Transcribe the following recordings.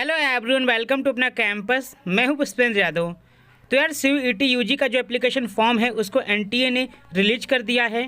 Hello everyone, welcome to अपना campus. मैं हूं पुष्पेंद्र यादव। तो यार सीईटी यूजी का जो एप्लीकेशन फॉर्म है उसको एनटीए ने रिलीज कर दिया है।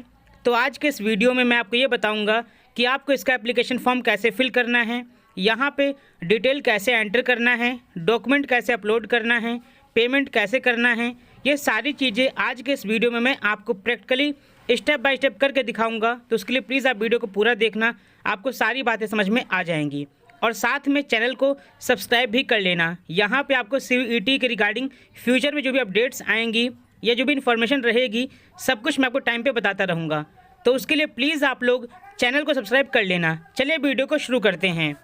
तो आज के इस वीडियो में मैं आपको ये बताऊंगा कि आपको इसका एप्लीकेशन फॉर्म कैसे फिल करना है, यहाँ पे डिटेल कैसे एंटर करना है, डॉक्यूमेंट कैसे अपलोड करना है, पेमेंट कैसे करना है। ये सारी चीज़ें आज के इस वीडियो में मैं आपको प्रैक्टिकली स्टेप बाय स्टेप करके दिखाऊंगा। तो उसके लिए प्लीज़ आप वीडियो को पूरा देखना, आपको सारी बातें समझ में आ जाएंगी। और साथ में चैनल को सब्सक्राइब भी कर लेना। यहाँ पे आपको सीईटी के रिगार्डिंग फ्यूचर में जो भी अपडेट्स आएंगी या जो भी इन्फॉर्मेशन रहेगी सब कुछ मैं आपको टाइम पे बताता रहूँगा। तो उसके लिए प्लीज़ आप लोग चैनल को सब्सक्राइब कर लेना। चलिए वीडियो को शुरू करते हैं।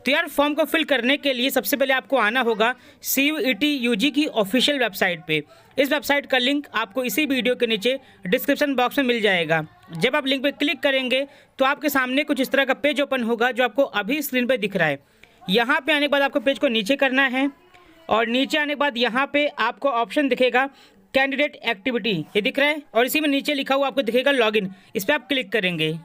तो यार फॉर्म को फिल करने के लिए सबसे पहले आपको आना होगा सीईटी यूजी की ऑफिशियल वेबसाइट पे। इस वेबसाइट का लिंक आपको इसी वीडियो के नीचे डिस्क्रिप्शन बॉक्स में मिल जाएगा। जब आप लिंक पे क्लिक करेंगे तो आपके सामने कुछ इस तरह का पेज ओपन होगा जो आपको अभी स्क्रीन पे दिख रहा है। यहाँ पे आने के बाद आपको पेज को नीचे करना है और नीचे आने के बाद यहाँ पे आपको ऑप्शन दिखेगा कैंडिडेट एक्टिविटी, ये दिख रहा है, और इसी में नीचे लिखा हुआ आपको दिखेगा लॉगिन। इस पर आप क्लिक करेंगे।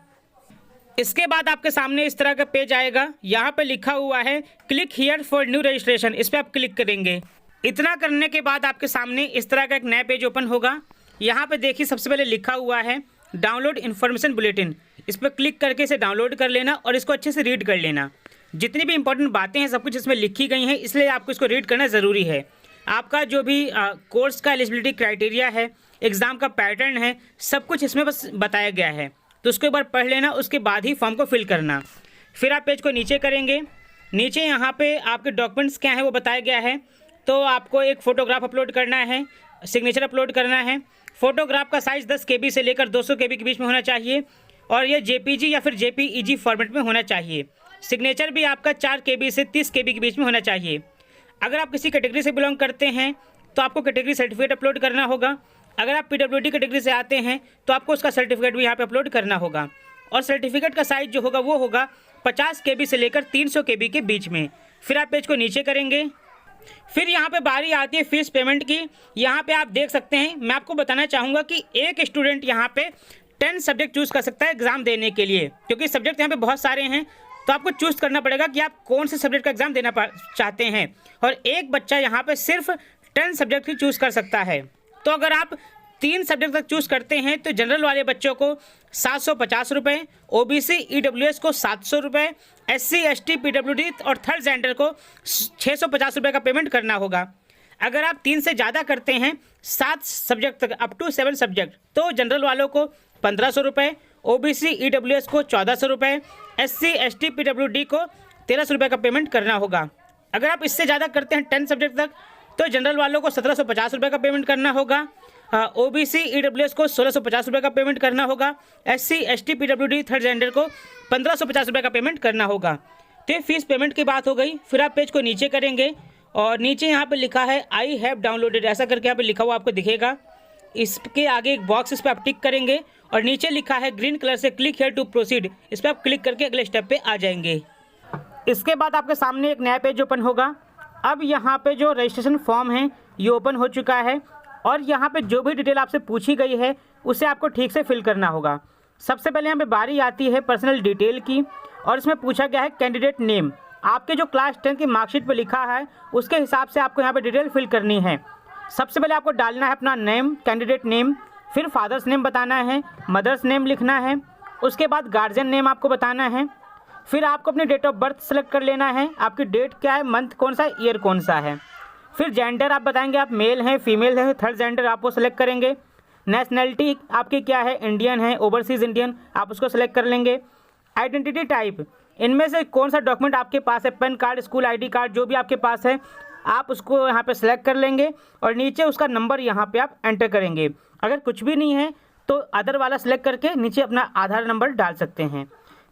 इसके बाद आपके सामने इस तरह का पेज आएगा। यहाँ पे लिखा हुआ है click here for new registration, इस पर आप क्लिक करेंगे। इतना करने के बाद आपके सामने इस तरह का एक नया पेज ओपन होगा। यहाँ पे देखिए सबसे पहले लिखा हुआ है डाउनलोड इन्फॉर्मेशन बुलेटिन, इस पर क्लिक करके इसे डाउनलोड कर लेना और इसको अच्छे से रीड कर लेना। जितनी भी इंपॉर्टेंट बातें हैं सब कुछ इसमें लिखी गई हैं, इसलिए आपको इसको रीड करना ज़रूरी है। आपका जो भी कोर्स का एलिजिबिलिटी क्राइटेरिया है, एग्ज़ाम का पैटर्न है, सब कुछ इसमें बस बताया गया है। तो उसको एक बार पढ़ लेना, उसके बाद ही फॉर्म को फिल करना। फिर आप पेज को नीचे करेंगे। नीचे यहाँ पे आपके डॉक्यूमेंट्स क्या है वो बताया गया है। तो आपको एक फ़ोटोग्राफ अपलोड करना है, सिग्नेचर अपलोड करना है। फ़ोटोग्राफ का साइज़ 10 KB से लेकर 200 KB के बीच में होना चाहिए और ये JPG या फिर JPEG फॉर्मेट में होना चाहिए। सिग्नेचर भी आपका 4 KB से 30 KB के बीच में होना चाहिए। अगर आप किसी कैटेगरी से बिलोंग करते हैं तो आपको कैटेगरी सर्टिफिकेट अपलोड करना होगा। अगर आप PWD कैटेगरी से आते हैं तो आपको उसका सर्टिफिकेट भी यहाँ पे अपलोड करना होगा। और सर्टिफिकेट का साइज़ जो होगा वो होगा 50 KB से लेकर 300 KB के बीच में। फिर आप पेज को नीचे करेंगे। फिर यहाँ पे बारी आती है फीस पेमेंट की। यहाँ पे आप देख सकते हैं, मैं आपको बताना चाहूँगा कि एक स्टूडेंट यहाँ पे 10 सब्जेक्ट चूज़ कर सकता है एग्ज़ाम देने के लिए, क्योंकि सब्जेक्ट यहाँ पे बहुत सारे हैं। तो आपको चूज़ करना पड़ेगा कि आप कौन से सब्जेक्ट का एग्ज़ाम देना चाहते हैं। और एक बच्चा यहाँ पे सिर्फ 10 सब्जेक्ट ही चूज़ कर सकता है। तो अगर आप 3 सब्जेक्ट तक चूज़ करते हैं तो जनरल वाले बच्चों को 750 रुपये, OBC EWS को 700 रुपये, SC ST PWD और थर्ड जेंडर को 650 रुपये का पेमेंट करना होगा। अगर आप 3 से ज़्यादा करते हैं, 7 सब्जेक्ट तक अप टू 7 सब्जेक्ट, तो जनरल वालों को 1500 रुपये, OBC EWS को 1400 रुपये, SC ST PWD को 1300 रुपये का पेमेंट करना होगा। अगर आप इससे ज़्यादा करते हैं 10 सब्जेक्ट तक तो जनरल वालों को 1750 रुपये का पेमेंट करना होगा, OBC EWS को 1650 रुपये का पेमेंट करना होगा, SC ST PWD third gender को 1550 रुपये का पेमेंट करना होगा। तो ये फीस पेमेंट की बात हो गई। फिर आप पेज को नीचे करेंगे और नीचे यहाँ पे लिखा है आई हैव डाउनलोडेड, ऐसा करके यहाँ पे लिखा हुआ आपको दिखेगा। इसके आगे एक बॉक्स, इस पर आप टिक करेंगे और नीचे लिखा है ग्रीन कलर से क्लिक हियर टू प्रोसीड, इस पर आप क्लिक करके अगले स्टेप पे आ जाएंगे। इसके बाद आपके सामने एक नया पेज ओपन होगा। अब यहाँ पे जो रजिस्ट्रेशन फॉर्म है ये ओपन हो चुका है और यहाँ पे जो भी डिटेल आपसे पूछी गई है उसे आपको ठीक से फिल करना होगा। सबसे पहले यहाँ पे बारी आती है पर्सनल डिटेल की और इसमें पूछा गया है कैंडिडेट नेम। आपके जो क्लास 10 की मार्कशीट पे लिखा है उसके हिसाब से आपको यहाँ पे डिटेल फिल करनी है। सबसे पहले आपको डालना है अपना नेम, कैंडिडेट नेम, फिर फादर्स नेम बताना है, मदर्स नेम लिखना है, उसके बाद गार्जियन नेम आपको बताना है। फिर आपको अपनी डेट ऑफ बर्थ सेलेक्ट कर लेना है, आपकी डेट क्या है, मंथ कौन सा है, ईयर कौन सा है। फिर जेंडर आप बताएंगे आप मेल हैं फीमेल है, थर्ड जेंडर आप वो सेलेक्ट करेंगे। नेशनैलिटी आपकी क्या है, इंडियन है ओवरसीज़ इंडियन, आप उसको सेलेक्ट कर लेंगे। आइडेंटिटी टाइप, इनमें से कौन सा डॉक्यूमेंट आपके पास है, pan card, school ID card, जो भी आपके पास है आप उसको यहाँ पे सेलेक्ट कर लेंगे और नीचे उसका नंबर यहाँ पे आप एंटर करेंगे। अगर कुछ भी नहीं है तो अदर वाला सेलेक्ट करके नीचे अपना आधार नंबर डाल सकते हैं।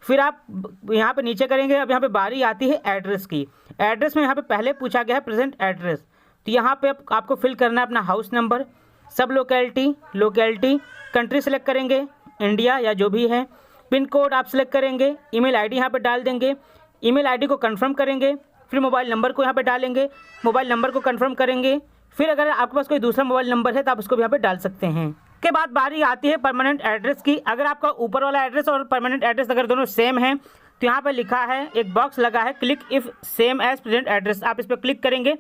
फिर आप यहाँ पे नीचे करेंगे। अब यहाँ पे बारी आती है एड्रेस की। एड्रेस में यहाँ पे पहले पूछा गया है प्रेजेंट एड्रेस, तो यहाँ पे आपको फिल करना है अपना हाउस नंबर, सब लोकेलिटी, कंट्री सेलेक्ट करेंगे इंडिया या जो भी है, पिन कोड आप सेलेक्ट करेंगे, ईमेल ID यहाँ पे डाल देंगे, ईमेल ID को कंफर्म करेंगे, फिर मोबाइल नंबर को यहाँ पे डालेंगे, मोबाइल नंबर को कंफर्म करेंगे। फिर अगर आपके पास कोई दूसरा मोबाइल नंबर है तो आप उसको भी यहाँ पे डाल सकते हैं। के बाद बारी आती है परमानेंट एड्रेस की। अगर आपका ऊपर वाला एड्रेस और परमानेंट एड्रेस अगर दोनों सेम है तो यहाँ पर लिखा है, एक बॉक्स लगा है, click if same as present address. आप इस पर क्लिक करेंगे,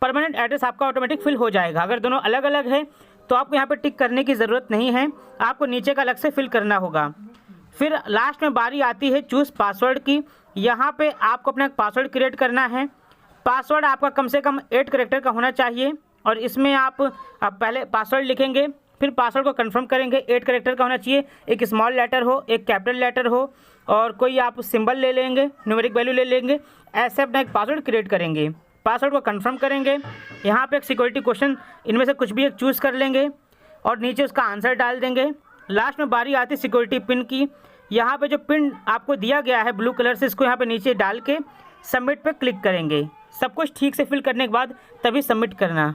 परमानेंट एड्रेस आपका ऑटोमेटिक फिल हो जाएगा। अगर दोनों अलग अलग है तो आपको यहाँ पर टिक करने की ज़रूरत नहीं है, आपको नीचे का अलग से फिल करना होगा। फिर लास्ट में बारी आती है चूज़ पासवर्ड की। यहाँ पे आपको अपना एक पासवर्ड क्रिएट करना है। पासवर्ड आपका कम से कम 8 कैरेक्टर का होना चाहिए और इसमें आप पहले पासवर्ड लिखेंगे, फिर पासवर्ड को कंफर्म करेंगे। 8 कैरेक्टर का होना चाहिए, एक स्मॉल लेटर हो, एक कैपिटल लेटर हो और कोई आप सिंबल ले लेंगे, न्यूमेरिक वैल्यू ले लेंगे। ऐसे अपना एक पासवर्ड क्रिएट करेंगे, पासवर्ड को कंफर्म करेंगे। यहाँ पे एक सिक्योरिटी क्वेश्चन, इनमें से कुछ भी एक चूज़ कर लेंगे और नीचे उसका आंसर डाल देंगे। लास्ट में बारी आती है सिक्योरिटी पिन की। यहाँ पे जो पिन आपको दिया गया है ब्लू कलर से, इसको यहाँ पे नीचे डाल के सबमिट पे क्लिक करेंगे। सब कुछ ठीक से फिल करने के बाद तभी सबमिट करना।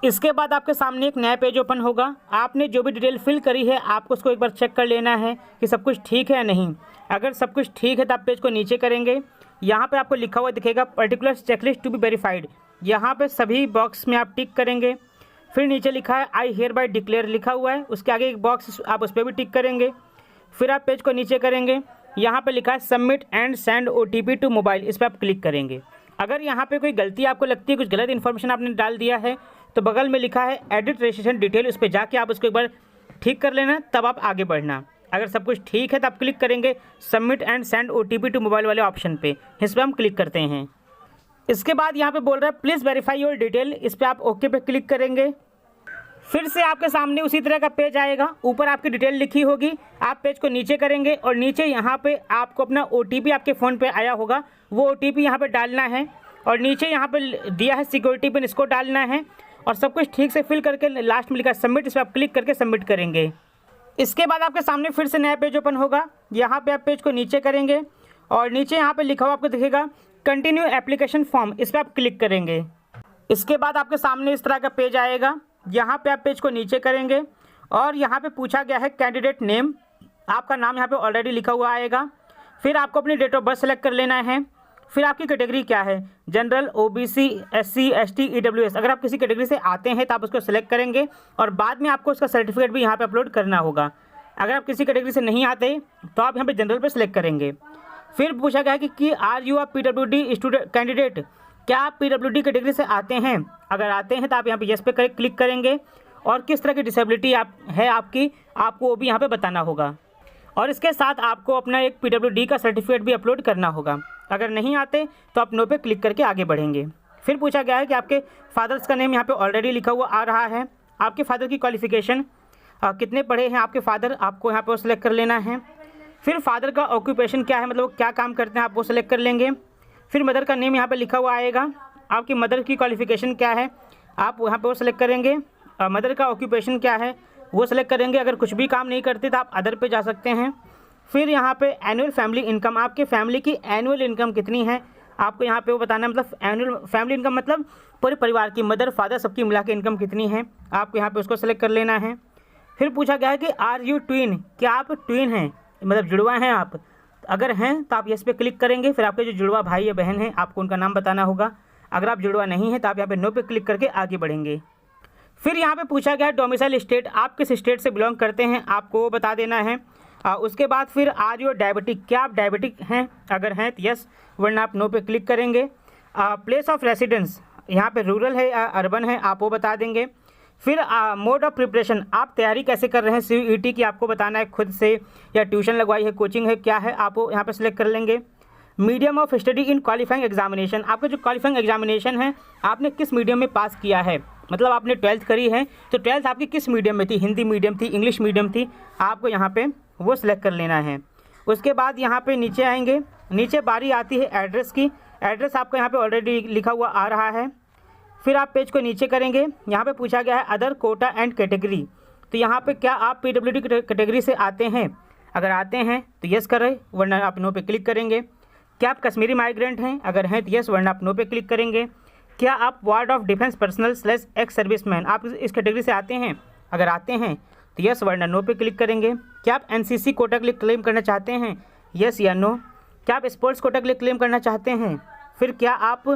इसके बाद आपके सामने एक नया पेज ओपन होगा। आपने जो भी डिटेल फिल करी है आपको उसको एक बार चेक कर लेना है कि सब कुछ ठीक है या नहीं। अगर सब कुछ ठीक है तो आप पेज को नीचे करेंगे। यहाँ पे आपको लिखा हुआ दिखेगा particular checklist to be verified. यहाँ पे सभी बॉक्स में आप टिक करेंगे। फिर नीचे लिखा है आई हियर बाय डिक्लेयर लिखा हुआ है, उसके आगे एक बॉक्स आप उस पर भी टिक करेंगे। फिर आप पेज को नीचे करेंगे, यहाँ पे लिखा है submit and send OTP to mobile, इस पर आप क्लिक करेंगे। अगर यहाँ पे कोई गलती आपको लगती है, कुछ गलत इन्फॉर्मेशन आपने डाल दिया है, तो बगल में लिखा है एडिट रजिस्ट्रेशन डिटेल, उस पर जाके आप उसको एक बार ठीक कर लेना, तब आप आगे बढ़ना। अगर सब कुछ ठीक है तो आप क्लिक करेंगे submit and send OTP to mobile वाले ऑप्शन पे, इस पर हम क्लिक करते हैं। इसके बाद यहाँ पे बोल रहा है प्लीज़ वेरीफाई योर डिटेल, इस पर आप ओके पे क्लिक करेंगे। फिर से आपके सामने उसी तरह का पेज आएगा, ऊपर आपकी डिटेल लिखी होगी। आप पेज को नीचे करेंगे और नीचे यहाँ पे आपको अपना OTP आपके फ़ोन पे आया होगा, वो OTP यहाँ पे डालना है और नीचे यहाँ पे दिया है सिक्योरिटी पिन, इसको डालना है और सब कुछ ठीक से फिल करके लास्ट में लिखा है सबमिट, इस पर आप क्लिक करके सबमिट करेंगे। इसके बाद आपके सामने फिर से नया पेज ओपन होगा। यहाँ पे आप पेज को नीचे करेंगे और नीचे यहाँ पे लिखा हुआ आपको दिखेगा कंटिन्यू एप्लीकेशन फॉर्म, इस पर आप क्लिक करेंगे। इसके बाद आपके सामने इस तरह का पेज आएगा। यहाँ पे आप पेज को नीचे करेंगे और यहाँ पे पूछा गया है कैंडिडेट नेम, आपका नाम यहाँ पे ऑलरेडी लिखा हुआ आएगा। फिर आपको अपनी डेट ऑफ बर्थ सेलेक्ट कर लेना है। फिर आपकी कैटेगरी क्या है, general, OBC, SC, ST, EWS। अगर आप किसी कैटेगरी से आते हैं तो आप उसको सेलेक्ट करेंगे और बाद में आपको उसका सर्टिफिकेट भी यहाँ पे अपलोड करना होगा। अगर आप किसी कैटेगरी से नहीं आते तो आप यहाँ पे जनरल पे सेलेक्ट करेंगे। फिर पूछा गया है कि are you a PWD student candidate, क्या आप PWD कैटेगरी से आते हैं। अगर आते हैं तो आप यहाँ पे यस पे क्लिक करेंगे और किस तरह की डिसेबिलिटी है आपकी, आपको वो भी यहाँ पे बताना होगा। और इसके साथ आपको अपना एक PWD का सर्टिफिकेट भी अपलोड करना होगा। अगर नहीं आते तो आप नो पे क्लिक करके आगे बढ़ेंगे। फिर पूछा गया है कि आपके फादर्स का नेम यहाँ पे ऑलरेडी लिखा हुआ आ रहा है। आपके फादर की क्वालिफिकेशन, कितने पढ़े हैं आपके फादर, आपको यहाँ पर सेलेक्ट कर लेना है। फिर फादर का ऑक्यूपेशन क्या है, मतलब वो क्या काम करते हैं, आप वो सेलेक्ट कर लेंगे। फिर मदर का नेम यहाँ पे लिखा हुआ आएगा। आपकी मदर की क्वालिफिकेशन क्या है, आप यहाँ पे वो सेलेक्ट करेंगे। मदर का ऑक्यूपेशन क्या है वो सेलेक्ट करेंगे। अगर कुछ भी काम नहीं करते तो आप अदर पे जा सकते हैं। फिर यहाँ पे एनुअल फैमिली इनकम, आपके फैमिली की एनुअल इनकम कितनी है आपको यहाँ पे वो बताना है। मतलब एनुअल फैमिली इनकम मतलब पूरे परिवार की, मदर फादर सबकी मिला के इनकम कितनी है, आपको यहाँ पे उसको सेलेक्ट कर लेना है। फिर पूछा गया है कि आर यू ट्विन, क्या आप ट्विन हैं, मतलब जुड़वा हैं आप। अगर हैं तो आप यस पे क्लिक करेंगे। फिर आपके जो जुड़वा भाई या बहन हैं आपको उनका नाम बताना होगा। अगर आप जुड़वा नहीं है तो आप यहाँ पे नो पे क्लिक करके आगे बढ़ेंगे। फिर यहाँ पे पूछा गया है डोमिसाइल स्टेट, आप किस स्टेट से बिलोंग करते हैं आपको वो बता देना है। उसके बाद फिर आर यू डायबिटिक, क्या आप डायबिटिक हैं, अगर हैं तो यस, वरना आप नो पे क्लिक करेंगे। प्लेस ऑफ रेसिडेंस, यहाँ पे रूरल है या अर्बन है, आप वो बता देंगे। फिर मोड ऑफ प्रिपरेशन, आप तैयारी कैसे कर रहे हैं CUET की, आपको बताना है खुद से या ट्यूशन लगवाई है, कोचिंग है, क्या है, आप वो यहाँ पे सेलेक्ट कर लेंगे। Medium of study in qualifying examination, आपका जो क्वालिफाइंग एग्जामिनेशन है आपने किस मीडियम में पास किया है, मतलब आपने 12th करी है तो 12th आपकी किस मीडियम में थी, हिंदी मीडियम थी, इंग्लिश मीडियम थी, आपको यहाँ पे वो सिलेक्ट कर लेना है। उसके बाद यहाँ पे नीचे आएंगे, नीचे बारी आती है एड्रेस की। एड्रेस आपको यहाँ पे ऑलरेडी लिखा हुआ आ रहा है। फिर आप पेज को नीचे करेंगे, यहाँ पे पूछा गया है अदर कोटा एंड कैटेगरी, तो यहाँ पे क्या आप PWD कैटेगरी से आते हैं, अगर आते हैं तो यस करें, वरना आप नो पे क्लिक करेंगे। क्या आप कश्मीरी माइग्रेंट हैं, अगर हैं तो यस, वरना आप नो पे क्लिक करेंगे। क्या आप ward of defence personnel / ex serviceman, आप इस कैटेगरी से आते हैं, अगर आते हैं तो यस, वरना नो पे क्लिक करेंगे। क्या आप NCC कोटा के लिए क्लेम करना चाहते हैं, यस या नो। क्या आप स्पोर्ट्स कोटा के लिए क्लेम करना चाहते हैं। फिर क्या आप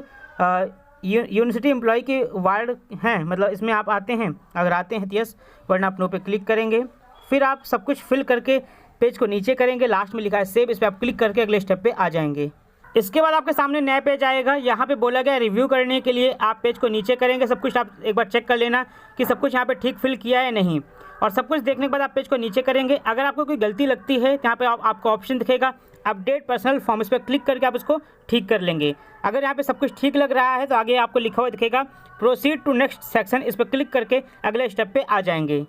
यूनिवर्सिटी एम्प्लॉय के वार्ड हैं, मतलब इसमें आप आते हैं, अगर आते हैं तो यस, वरना आप नो पे क्लिक करेंगे। फिर आप सब कुछ फिल करके पेज को नीचे करेंगे, लास्ट में लिखा है सेव, इस पर आप क्लिक करके अगले स्टेप पे आ जाएंगे। इसके बाद आपके सामने नया पेज आएगा। यहाँ पे बोला गया रिव्यू करने के लिए आप पेज को नीचे करेंगे। सब कुछ आप एक बार चेक कर लेना कि सब कुछ यहाँ पे ठीक फिल किया है नहीं, और सब कुछ देखने के बाद आप पेज को नीचे करेंगे। अगर आपको कोई गलती लगती है यहाँ पे आपको ऑप्शन दिखेगा अपडेट पर्सनल फॉर्म, इस पर क्लिक करके आप इसको ठीक कर लेंगे। अगर यहाँ पे सब कुछ ठीक लग रहा है तो आगे आपको लिखा हुआ दिखेगा प्रोसीड टू नेक्स्ट सेक्शन, इस पर क्लिक करके अगले स्टेप पे आ जाएंगे।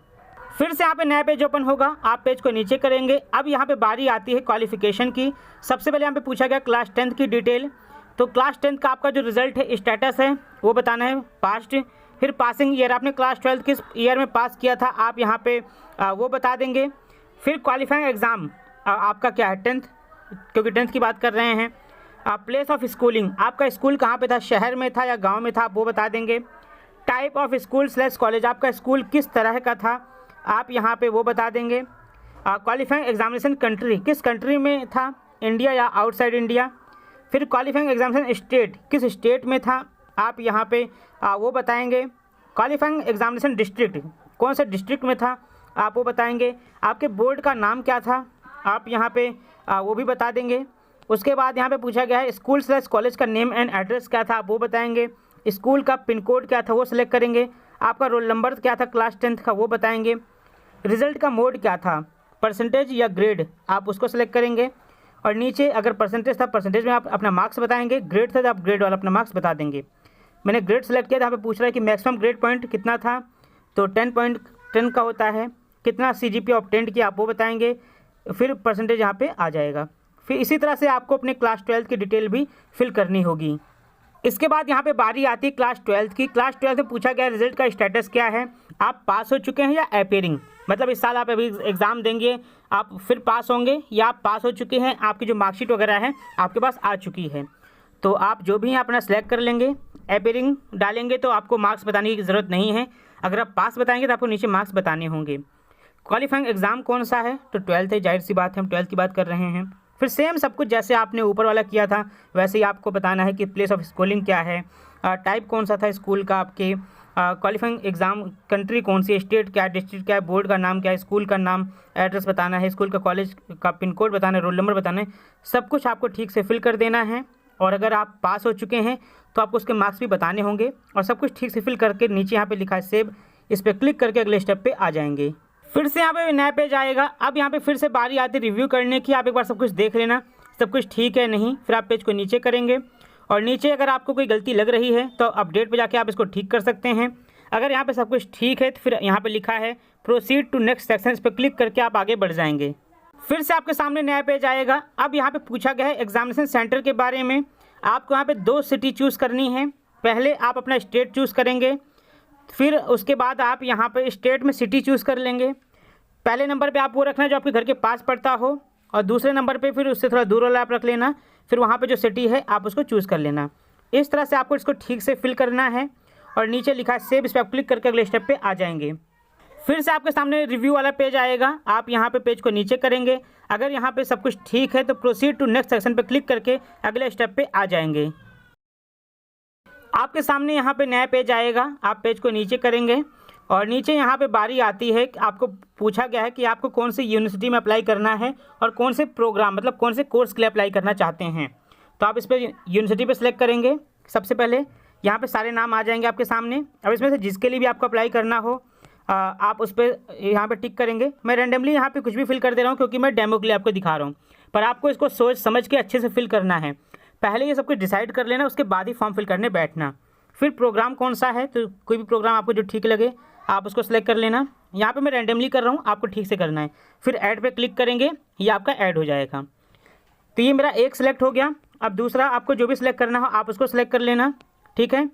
फिर से यहाँ पे नया पेज ओपन होगा, आप पेज को नीचे करेंगे। अब यहाँ पे बारी आती है क्वालिफिकेशन की। सबसे पहले यहाँ पे पूछा गया क्लास 10th की डिटेल, तो क्लास 10th का आपका जो रिजल्ट है स्टेटस है वो बताना है, पास्ट। फिर पासिंग ईयर, आपने क्लास 12 किस ईयर में पास किया था आप यहाँ पे वो बता देंगे। फिर क्वालिफाइंग एग्ज़ाम आपका क्या है 10th, क्योंकि 10th की बात कर रहे हैं। प्लेस ऑफ स्कूलिंग, आपका स्कूल कहाँ पे था, शहर में था या गांव में था, आप वो बता देंगे। टाइप ऑफ स्कूल / कॉलेज, आपका स्कूल किस तरह का था आप यहाँ पे वो बता देंगे। क्वालिफाइंग एग्जामिनेशन कंट्री, किस कंट्री में था, इंडिया या आउटसाइड इंडिया। फिर क्वालिफाइंग एग्जामिनेशन स्टेट, किस स्टेट में था आप यहाँ पे वो बताएंगे। क्वालिफाइंग एग्जामिनेशन डिस्ट्रिक्ट, कौन से डिस्ट्रिक्ट में था आप वो बताएंगे। आपके बोर्ड का नाम क्या था आप यहाँ पे वो भी बता देंगे। उसके बाद यहाँ पे पूछा गया है स्कूल / कॉलेज का नेम एंड एड्रेस क्या था आप वो बताएंगे। स्कूल का पिन कोड क्या था वो सिलेक्ट करेंगे। आपका रोल नंबर क्या था क्लास 10th का वो बताएंगे। रिज़ल्ट का मोड क्या था, परसेंटेज या ग्रेड, आप उसको सेलेक्ट करेंगे। और नीचे अगर परसेंटेज था परसेंटेज में आप अपना मार्क्स बताएंगे, ग्रेड था तो आप ग्रेड वाला अपना मार्क्स बता देंगे। मैंने ग्रेड सेलेक्ट किया था, यहाँ पे पूछ रहा है कि मैक्सिमम ग्रेड पॉइंट कितना था, तो 10.10 का होता है। कितना CGPA ऑब्टेंड किया आप वो बताएंगे। फिर परसेंटेज यहाँ पे आ जाएगा। फिर इसी तरह से आपको अपने क्लास 12th की डिटेल भी फिल करनी होगी। इसके बाद यहाँ पे बारी आती है क्लास 12th की। क्लास 12th में पूछा गया रिजल्ट का स्टेटस क्या है, आप पास हो चुके हैं या अपेयरिंग, मतलब इस साल आप अभी एग्ज़ाम देंगे आप फिर पास होंगे, या आप पास हो चुके हैं, आपकी जो मार्कशीट वगैरह है आपके पास आ चुकी है। तो आप जो भी अपना सेलेक्ट कर लेंगे। अपेयरिंग डालेंगे तो आपको मार्क्स बताने की ज़रूरत नहीं है, अगर आप पास बताएंगे तो आपको नीचे मार्क्स बताने होंगे। क्वालिफाइंग एग्ज़ाम कौन सा है, तो 12th है, जाहिर सी बात है हम 12th की बात कर रहे हैं। फिर सेम सब कुछ जैसे आपने ऊपर वाला किया था वैसे ही आपको बताना है कि प्लेस ऑफ स्कूलिंग क्या है, टाइप कौन सा था स्कूल का आपके, क्वालिफाइंग एग्ज़ाम कंट्री कौन सी है, स्टेट क्या है, डिस्ट्रिक्ट क्या है, बोर्ड का नाम क्या है, स्कूल का नाम, एड्रेस बताना है, स्कूल का कॉलेज का पिन कोड बताना है, रोल नंबर बताना है। सब कुछ आपको ठीक से फिल कर देना है। और अगर आप पास हो चुके हैं तो आपको उसके मार्क्स भी बताने होंगे। और सब कुछ ठीक से फिल करके नीचे यहाँ पे लिखा है सेव, इस पर क्लिक करके अगले स्टेप पे आ जाएंगे। फिर से यहाँ पे नया पेज आएगा। अब यहाँ पे फिर से बारी आती है रिव्यू करने की। आप एक बार सब कुछ देख लेना सब कुछ ठीक है नहीं, फिर आप पेज को नीचे करेंगे और नीचे अगर आपको कोई गलती लग रही है तो अपडेट पे जाके आप इसको ठीक कर सकते हैं। अगर यहाँ पे सब कुछ ठीक है तो फिर यहाँ पे लिखा है प्रोसीड टू नेक्स्ट सेक्शन, इस पर क्लिक करके आप आगे बढ़ जाएंगे। फिर से आपके सामने नया पेज आएगा। अब यहाँ पे पूछा गया है एग्जामिनेशन सेंटर के बारे में। आपको यहाँ पे 2 सिटी चूज़ करनी है। पहले आप अपना स्टेट चूज़ करेंगे, फिर उसके बाद आप यहाँ पे स्टेट में सिटी चूज़ कर लेंगे। पहले नंबर पे आप वो रखना जो आपके घर के पास पड़ता हो, और दूसरे नंबर पे फिर उससे थोड़ा दूर वाला आप रख लेना। फिर वहाँ पे जो सिटी है आप उसको चूज़ कर लेना। इस तरह से आपको इसको ठीक से फिल करना है और नीचे लिखा है सेव, इस पर आप क्लिक करके अगले स्टेप पे आ जाएंगे। फिर से आपके सामने रिव्यू वाला पेज आएगा। आप यहाँ पे पेज को नीचे करेंगे। अगर यहाँ पे सब कुछ ठीक है तो प्रोसीड टू नेक्स्ट सेक्शन पे क्लिक करके अगले स्टेप पे आ जाएंगे। आपके सामने यहाँ पे नया पेज आएगा। आप पेज को नीचे करेंगे और नीचे यहाँ पे बारी आती है कि आपको पूछा गया है कि आपको कौन सी यूनिवर्सिटी में अप्लाई करना है और कौन से प्रोग्राम मतलब कौन से कोर्स के लिए अप्लाई करना चाहते हैं। तो आप इस पर यूनिवर्सिटी पे सिलेक्ट करेंगे। सबसे पहले यहाँ पे सारे नाम आ जाएंगे आपके सामने। अब इसमें से जिसके लिए भी आपको अप्लाई करना हो आप उस पर यहाँ पे टिक करेंगे। मैं रैंडमली यहाँ पे कुछ भी फिल कर दे रहा हूँ क्योंकि मैं डेमो के लिए आपको दिखा रहा हूँ, पर आपको इसको सोच समझ के अच्छे से फिल करना है। पहले ये सब कुछ डिसाइड कर लेना, उसके बाद ही फॉर्म फिल करने बैठना। फिर प्रोग्राम कौन सा है, तो कोई भी प्रोग्राम आपको जो ठीक लगे आप उसको सेलेक्ट कर लेना। यहाँ पे मैं रैंडमली कर रहा हूँ, आपको ठीक से करना है। फिर ऐड पे क्लिक करेंगे, ये आपका ऐड हो जाएगा। तो ये मेरा एक सिलेक्ट हो गया। अब दूसरा आपको जो भी सिलेक्ट करना हो आप उसको सिलेक्ट कर लेना, ठीक है।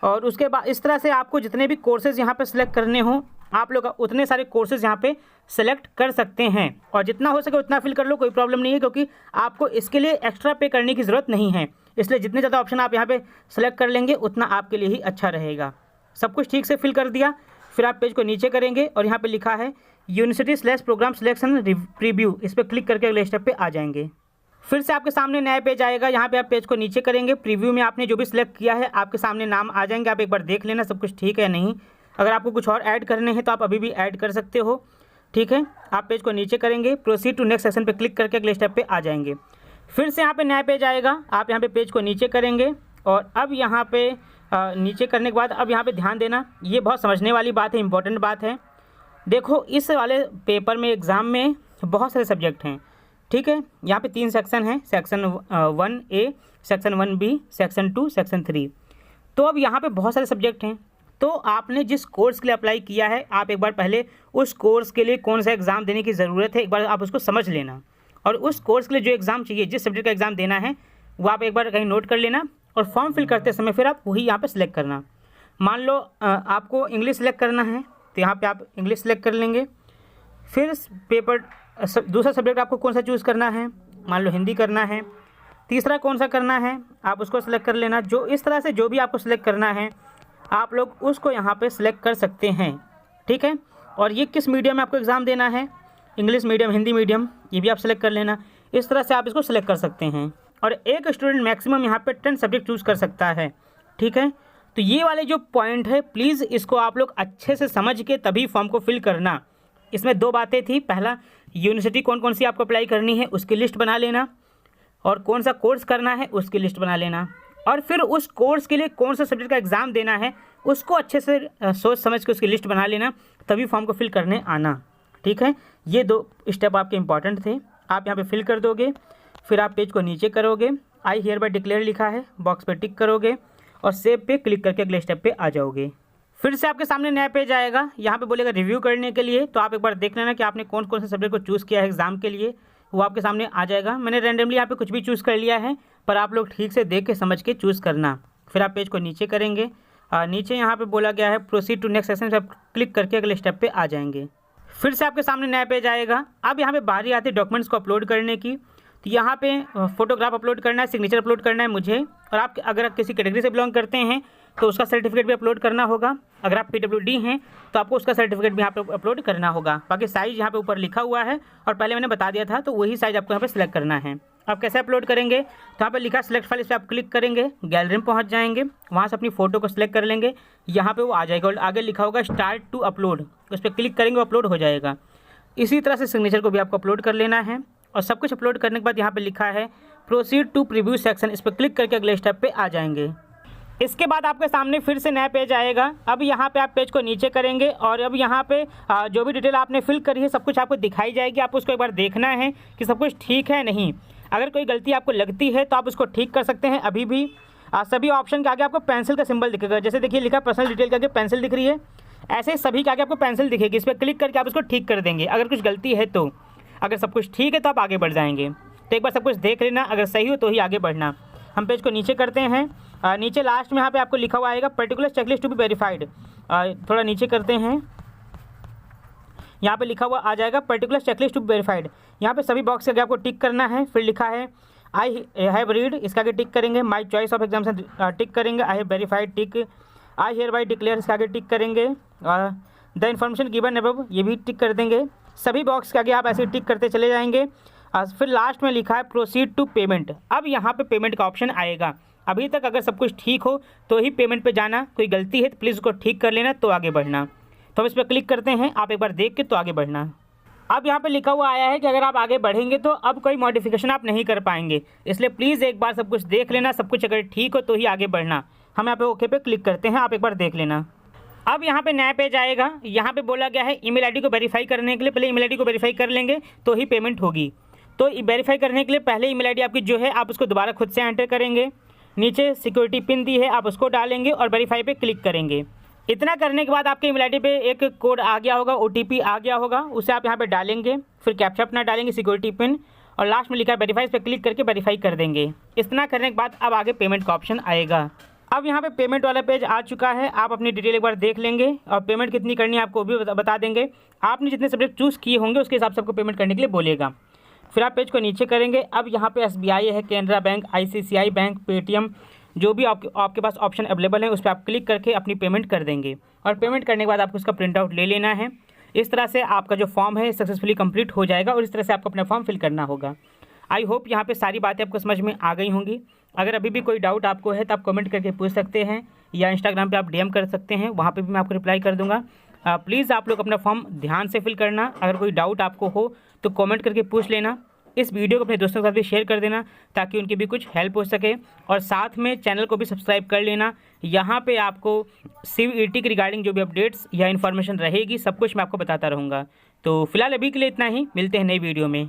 और उसके बाद इस तरह से आपको जितने भी कोर्सेज़ यहाँ पे सिलेक्ट करने हो आप लोग उतने सारे कोर्सेज़ यहाँ पे सेलेक्ट कर सकते हैं। और जितना हो सके उतना फिल कर लो, कोई प्रॉब्लम नहीं है, क्योंकि आपको इसके लिए एक्स्ट्रा पे करने की ज़रूरत नहीं है। इसलिए जितने ज़्यादा ऑप्शन आप यहाँ पे सेलेक्ट कर लेंगे उतना आपके लिए ही अच्छा रहेगा। सब कुछ ठीक से फिल कर दिया। फिर आप पेज को नीचे करेंगे और यहाँ पे लिखा है यूनिवर्सिटी / प्रोग्राम सिलेक्शन प्रीव्यू, इस पर क्लिक करके अगले स्टेप पे आ जाएंगे। फिर से आपके सामने नया पेज आएगा। यहाँ पे आप पेज को नीचे करेंगे। प्रीव्यू में आपने जो भी सिलेक्ट किया है आपके सामने नाम आ जाएंगे। आप एक बार देख लेना सब कुछ ठीक है नहीं। अगर आपको कुछ और ऐड करने हैं तो आप अभी भी ऐड कर सकते हो। ठीक है, आप पेज को नीचे करेंगे, प्रोसीड टू नेक्स्ट सेक्शन पे क्लिक करके अगले स्टेप पे आ जाएंगे। फिर से यहाँ पे नया पेज आएगा, आप यहाँ पे पेज को नीचे करेंगे और अब यहाँ पे नीचे करने के बाद अब यहाँ पे ध्यान देना, ये बहुत समझने वाली बात है, इंपॉर्टेंट बात है। देखो इस वाले पेपर में एग्ज़ाम में बहुत सारे सब्जेक्ट हैं, ठीक है। यहाँ पे 3 सेक्शन हैं, section 1A, section 1B, section 2, section 3। तो अब यहाँ पे बहुत सारे सब्जेक्ट हैं, तो आपने जिस कोर्स के लिए अप्लाई किया है, आप एक बार पहले उस कोर्स के लिए कौन सा एग्ज़ाम देने की ज़रूरत है एक बार आप उसको समझ लेना, और उस कोर्स के लिए जो एग्ज़ाम चाहिए, जिस सब्जेक्ट का एग्ज़ाम देना है वो आप एक बार कहीं नोट कर लेना, और फॉर्म फिल करते समय फिर आप वही यहाँ पे सिलेक्ट करना। मान लो आपको इंग्लिश सेलेक्ट करना है तो यहाँ पे आप इंग्लिश सेलेक्ट कर लेंगे। फिर पेपर दूसरा सब्जेक्ट आपको कौन सा चूज़ करना है, मान लो हिंदी करना है। तीसरा कौन सा करना है आप उसको सेलेक्ट कर लेना। जो इस तरह से जो भी आपको सेलेक्ट करना है आप लोग उसको यहाँ पे सिलेक्ट कर सकते हैं, ठीक है। और ये किस मीडियम में आपको एग्ज़ाम देना है, इंग्लिश मीडियम, हिंदी मीडियम, ये भी आप सेलेक्ट कर लेना। इस तरह से आप इसको सेलेक्ट कर सकते हैं, और एक स्टूडेंट मैक्सिमम यहाँ पे 10 सब्जेक्ट चूज़ कर सकता है, ठीक है। तो ये वाले जो पॉइंट है प्लीज़ इसको आप लोग अच्छे से समझ के तभी फॉर्म को फिल करना। इसमें 2 बातें थी, पहला यूनिवर्सिटी कौन कौन सी आपको अप्लाई करनी है उसकी लिस्ट बना लेना, और कौन सा कोर्स करना है उसकी लिस्ट बना लेना, और फिर उस कोर्स के लिए कौन सा सब्जेक्ट का एग्ज़ाम देना है उसको अच्छे से सोच समझ के उसकी लिस्ट बना लेना, तभी फॉर्म को फिल करने आना, ठीक है। ये 2 स्टेप आपके इंपॉर्टेंट थे, आप यहाँ पे फिल कर दोगे। फिर आप पेज को नीचे करोगे, आई हियर बाय डिक्लेयर लिखा है, बॉक्स पे टिक करोगे और सेव पे क्लिक करके अगले स्टेप पे आ जाओगे। फिर से आपके सामने नया पेज आएगा, यहाँ पे बोलेगा रिव्यू करने के लिए, तो आप एक बार देख लेना कि आपने कौन कौन से सब्जेक्ट को चूज़ किया है एग्ज़ाम के लिए, वो आपके सामने आ जाएगा। मैंने रैंडमली यहाँ पे कुछ भी चूज़ कर लिया है, पर आप लोग ठीक से देख के समझ के चूज़ करना। फिर आप पेज को नीचे करेंगे, नीचे यहाँ पे बोला गया है प्रोसीड टू नेक्स्ट सेक्शन, आप क्लिक करके अगले स्टेप पे आ जाएंगे। फिर से आपके सामने नया पेज आएगा। अब यहाँ पे बारी आती है डॉक्यूमेंट्स को अपलोड करने की, तो यहाँ पे फोटोग्राफ अपलोड करना है, सिग्नेचर अपलोड करना है मुझे, और आप अगर आप किसी कैटेगरी से बिलोंग करते हैं तो उसका सर्टिफिकेट भी अपलोड करना होगा। अगर आप PWD हैं तो आपको उसका सर्टिफिकेट भी यहाँ पे अपलोड करना होगा। बाकी साइज़ यहाँ पे ऊपर लिखा हुआ है और पहले मैंने बता दिया था, तो वही साइज़ आपको यहाँ पे सिलेक्ट करना है। आप कैसे अपलोड करेंगे, तो यहाँ पे लिखा सिलेक्ट फाइल, इस पर आप क्लिक करेंगे, गैलरी में पहुँच जाएंगे, वहाँ से अपनी फ़ोटो को सिलेक्ट कर लेंगे, यहाँ पर वो आ जाएगा और आगे लिखा होगा स्टार्ट टू अपलोड, उस पर क्लिक करेंगे, अपलोड हो जाएगा। इसी तरह से सिग्नेचर को भी आपको अपलोड कर लेना है, और सब कुछ अपलोड करने के बाद यहाँ पे लिखा है प्रोसीड टू प्रीव्यू सेक्शन, इस पर क्लिक करके अगले स्टेप पे आ जाएंगे। इसके बाद आपके सामने फिर से नया पेज आएगा। अब यहाँ पे आप पेज को नीचे करेंगे और अब यहाँ पे जो भी डिटेल आपने फिल करी है सब कुछ आपको दिखाई जाएगी। आपको उसको एक बार देखना है कि सब कुछ ठीक है नहीं। अगर कोई गलती आपको लगती है तो आप उसको ठीक कर सकते हैं। अभी भी सभी ऑप्शन के आगे आपको पेंसिल का सिंबल दिखेगा, जैसे देखिए लिखा पर्सनल डिटेल के आगे पेंसिल दिख रही है, ऐसे सभी के आगे आपको पेंसिल दिखेगी। इस पर क्लिक करके आप उसको ठीक कर देंगे अगर कुछ गलती है तो। अगर सब कुछ ठीक है तो आप आगे बढ़ जाएंगे। तो एक बार सब कुछ देख लेना, अगर सही हो तो ही आगे बढ़ना। हम पेज को नीचे करते हैं, नीचे लास्ट में यहाँ पे आपको लिखा हुआ आएगा particular checklist to be verified. थोड़ा नीचे करते हैं, यहाँ पे लिखा हुआ आ जाएगा particular checklist to be verified. यहाँ पे सभी बॉक्स के आगे आपको टिक करना है। फिर लिखा है आई हैव रीड, इसके आगे टिक करेंगे। माई चॉइस ऑफ एग्जाम्स टिक करेंगे। I have verified tick. I hear bye declare, इसके आगे टिक करेंगे। द इन्फॉर्मेशन गिवन अबव, ये भी टिक कर देंगे। सभी बॉक्स के आगे आप ऐसे टिक करते चले जाएंगे। फिर लास्ट में लिखा है प्रोसीड टू पेमेंट। अब यहाँ पे पेमेंट का ऑप्शन आएगा। अभी तक अगर सब कुछ ठीक हो तो ही पेमेंट पे जाना, कोई गलती है तो प्लीज़ उसको ठीक कर लेना तो आगे बढ़ना। तो हम इस पर क्लिक करते हैं, आप एक बार देख के तो आगे बढ़ना। अब यहाँ पे लिखा हुआ आया है कि अगर आप आगे बढ़ेंगे तो अब कोई मॉडिफिकेशन आप नहीं कर पाएंगे, इसलिए प्लीज़ एक बार सब कुछ देख लेना। सब कुछ अगर ठीक हो तो ही आगे बढ़ना। हम यहाँ पे ओके पे क्लिक करते हैं, आप एक बार देख लेना। अब यहाँ पे नया पेज आएगा। यहाँ पे बोला गया है ईमेल आईडी को वेरीफाई करने के लिए पहले ईमेल आईडी को वेरीफाई कर लेंगे तो ही पेमेंट होगी। तो वेरीफाई करने के लिए पहले ईमेल आईडी आपकी जो है आप उसको दोबारा खुद से एंटर करेंगे। नीचे सिक्योरिटी पिन दी है, आप उसको डालेंगे और वेरीफाई पे क्लिक करेंगे। इतना करने के बाद आपके ईमेल आईडी पे एक कोड आ गया होगा, OTP आ गया होगा, उसे आप यहाँ पे डालेंगे। फिर कैप्चा अपना डालेंगे, सिक्योरिटी पिन, और लास्ट में लिखा है वेरीफाई, पे क्लिक करके वेरीफाई कर देंगे। इतना करने के बाद अब आगे पेमेंट का ऑप्शन आएगा। अब यहाँ पे पेमेंट वाला पेज आ चुका है। आप अपनी डिटेल एक बार देख लेंगे और पेमेंट कितनी करनी है आपको भी बता देंगे। आपने जितने सब्जेक्ट चूज़ किए होंगे उसके हिसाब से आपको पेमेंट करने के लिए बोलेगा। फिर आप पेज को नीचे करेंगे। अब यहाँ पे SBI है, Canara bank, ICICI bank, Paytm, जो भी आपके पास ऑप्शन अवेलेबल है उस पर आप क्लिक करके अपनी पेमेंट कर देंगे। और पेमेंट करने के बाद आपको उसका प्रिंट आउट ले लेना है। इस तरह से आपका जो फॉर्म है सक्सेसफुली कंप्लीट हो जाएगा और इस तरह से आपको अपना फॉर्म फिल करना होगा। आई होप यहाँ पे सारी बातें आपको समझ में आ गई होंगी। अगर अभी भी कोई डाउट आपको है तो आप कमेंट करके पूछ सकते हैं, या इंस्टाग्राम पे आप DM कर सकते हैं, वहाँ पे भी मैं आपको रिप्लाई कर दूँगा। प्लीज़ आप लोग अपना फॉर्म ध्यान से फिल करना। अगर कोई डाउट आपको हो तो कमेंट करके पूछ लेना। इस वीडियो को अपने दोस्तों के साथ भी शेयर कर देना ताकि उनकी भी कुछ हेल्प हो सके, और साथ में चैनल को भी सब्सक्राइब कर लेना। यहाँ पे आपको CVET के रिगार्डिंग जो भी अपडेट्स या इन्फॉर्मेशन रहेगी सब कुछ मैं आपको बताता रहूँगा। तो फिलहाल अभी के लिए इतना ही, मिलते हैं नई वीडियो में।